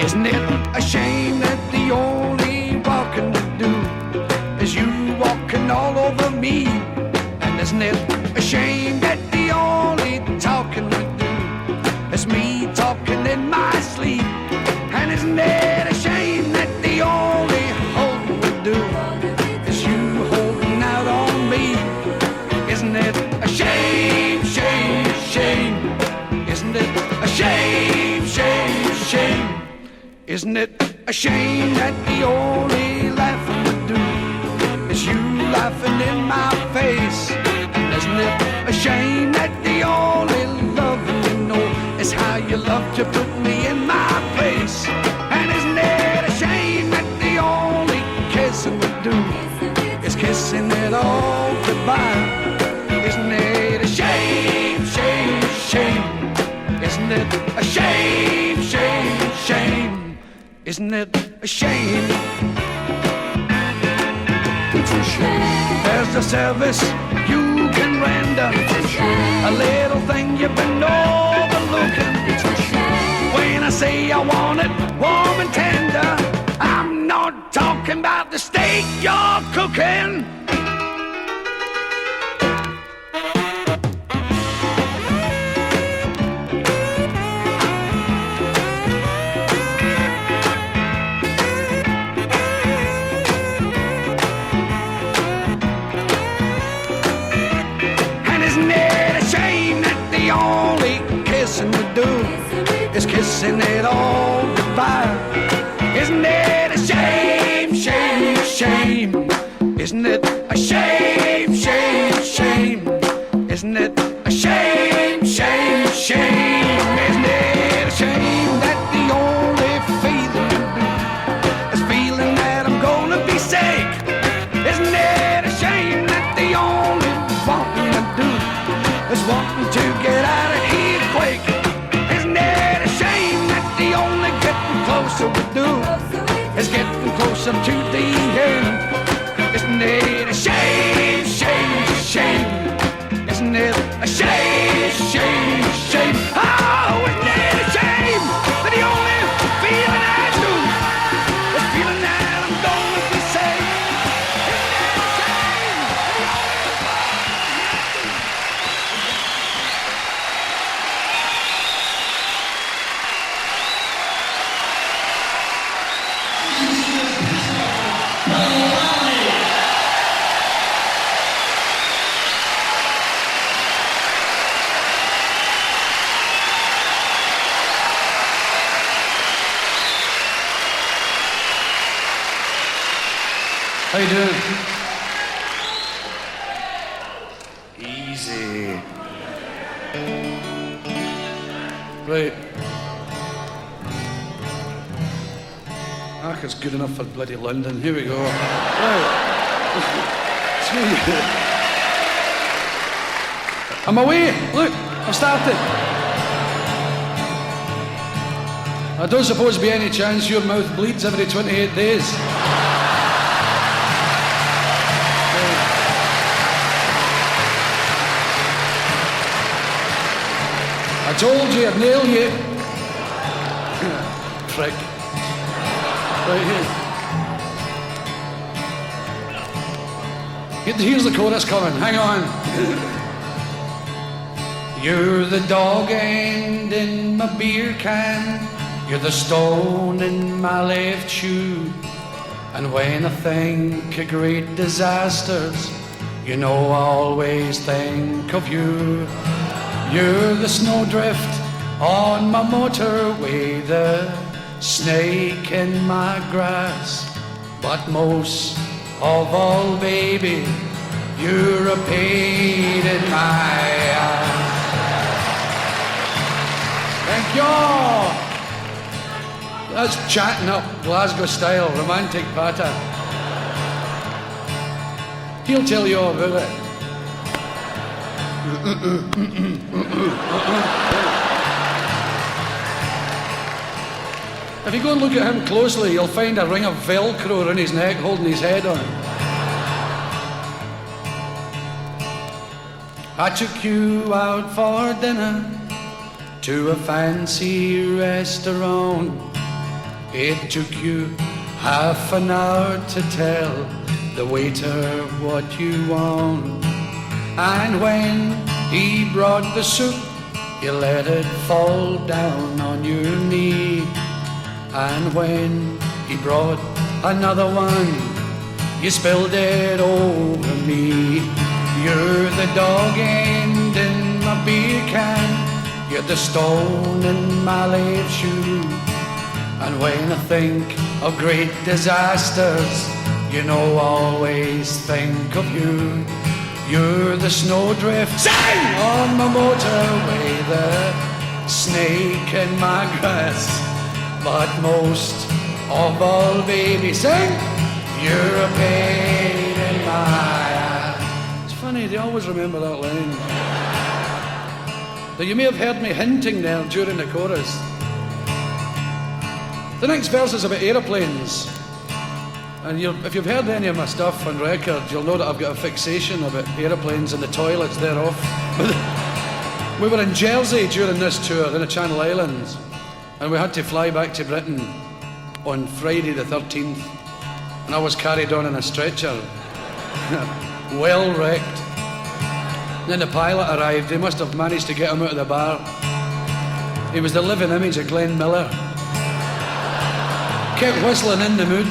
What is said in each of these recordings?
Isn't it a shame that the only walking we do is you walking all over me? And isn't it a shame that the only talking we do is me talking in my sleep? And isn't it a shame that the only holding we do is you holding out on me? Isn't it a shame, shame, shame? Isn't it a shame, shame, shame? Isn't it a shame that the only laughing we do is you laughing in my face? And isn't it a shame that the only loving you know is how you love to put me in my place? And isn't it a shame that the only kissing we do is kissing it all goodbye? Isn't it a shame, shame, shame? Isn't it a shame, shame, shame? Isn't it a shame? It's a shame. There's a service you can render. It's a shame. A little thing you've been overlooking. It's a shame. When I say I want it warm and tender, I'm not talking about the steak you're cooking. Is kissing it all goodbye. Isn't it a shame, shame, shame? Isn't it a shame, shame, shame? Isn't it a shame, shame, shame? Isn't it a shame that the only feeling you do is feeling that I'm gonna be sick? Isn't it a shame that the only wanting to do is wanting to get out of here quick? Closer we do is getting closer to the end. Isn't it a shame, shame, shame? Isn't it a shame, shame, shame? Oh, isn't it a shame that the only feeling I do is feeling that I'm gonna be safe? Isn't it a shame? How you doing? Easy. Right. It's good enough for bloody London. Here we go. Right. It's me. I'm away. Look, I've started. I don't suppose be any chance your mouth bleeds every 28 days. I told you I'd nail you. Prick. Right here. Here's the chorus coming. Hang on. You're the dog end in my beer can. You're the stone in my left shoe. And when I think of great disasters, you know I always think of you. You're the snowdrift on my motorway, the snake in my grass. But most of all, baby, you're a pain in my ass. Thank you. That's chatting up Glasgow style, romantic patter. He'll tell you all about it. If you go and look at him closely, you'll find a ring of Velcro around his neck holding his head on. I took you out for dinner to a fancy restaurant. It took you half an hour to tell the waiter what you want. And when he brought the soup, you let it fall down on your knee. And when he brought another one, you spilled it over me. You're the dog end in my beer can, you're the stone in my left shoe. And when I think of great disasters, you know, always think of you. You're the snowdrift sing on my motorway, the snake in my grass. But most of all, baby, sing, you're a pain in my ass. It's funny, they always remember that line. Now, you may have heard me hinting there during the chorus. The next verse is about aeroplanes. And if you've heard any of my stuff on record, you'll know that I've got a fixation about aeroplanes and the toilets thereof. We were in Jersey during this tour in the Channel Islands, and we had to fly back to Britain on Friday the 13th, and I was carried on in a stretcher, well wrecked. Then the pilot arrived. They must have managed to get him out of the bar. He was the living image of Glenn Miller. Kept whistling In the Mood.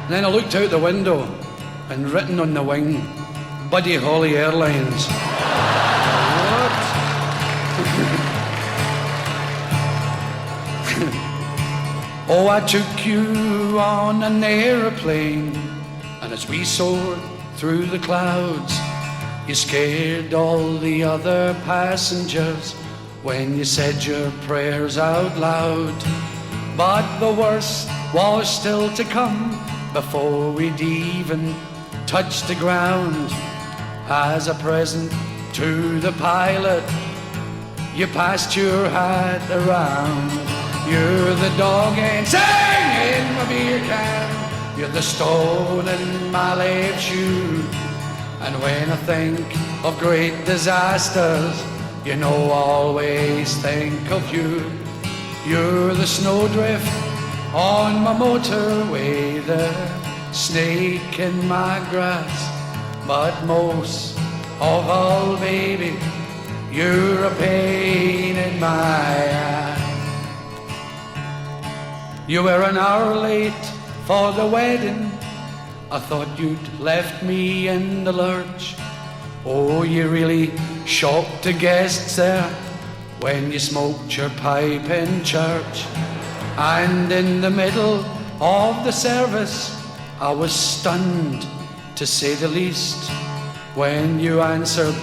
And then I looked out the window, and written on the wing, Buddy Holly Airlines. What? Oh, I took you on an aeroplane, and as we soared through the clouds, you scared all the other passengers when you said your prayers out loud. But the worst was still to come before we'd even touched the ground. As a present to the pilot, you passed your hat around. You're the dog and sing in my beer can, you're the stone in my left shoe. And when I think of great disasters, you know, always think of you. You're the snowdrift on my motorway, the snake in my grass. But most of all, baby, you're a pain in my ass. You were an hour late for the wedding. I thought you'd left me in the lurch. Oh, you really shocked the guests there when you smoked your pipe in church. And in the middle of the service, I was stunned, to say the least, when you answered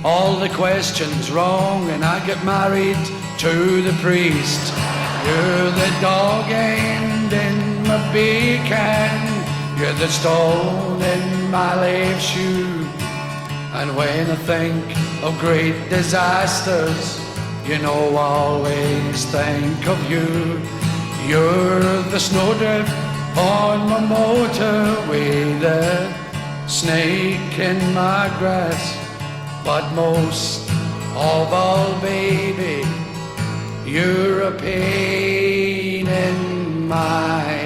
all the questions wrong and I got married to the priest. You're the dog end in my beer can, you're the stone in my left shoe. And when I think of great disasters, you know, always think of you. You're the snowdrift on my motorway, the snake in my grass. But most of all, baby, you're a pain in my